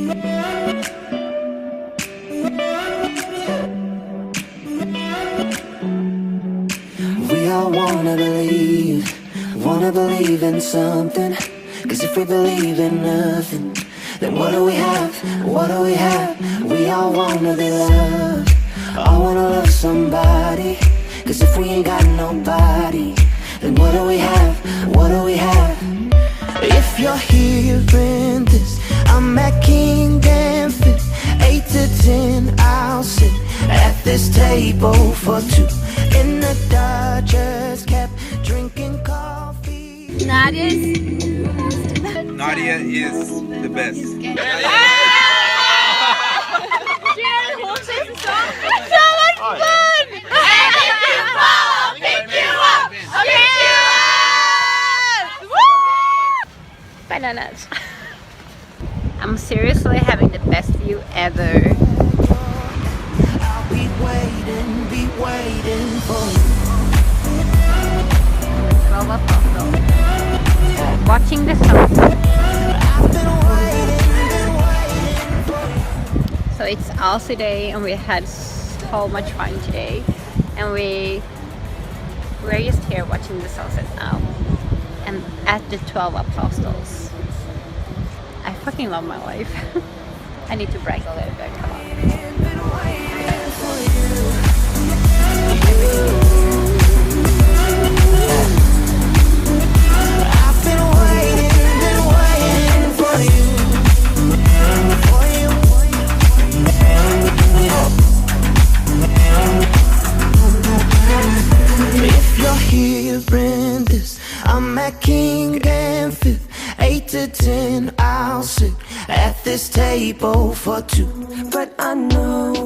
We all wanna believe in something. Cause if we believe in nothing, then what do we have? What do we have? We all wanna be loved. All wanna love somebody. Cause if we ain't got nobody, then what do we have? What do we have? If you're hearing this, I'm at King and Fifth. 8 to 10, I'll sit at this table for two. In the Dodgers cap, drinking coffee. Nadia is the best. Bananas. I'm seriously having the best view ever. I'll be waiting for you. Watching the sunset. I've been waiting for you. So it's also day and we had so much fun today. And we're just here watching the sunset now. And at the 12 Apostles. I fucking love my life. I need to brag a little bit. Come on. I've been waiting for you. If you're hearing this, I'm at King and Fifth. 8 to 10, I'll sit at this table for two. But I know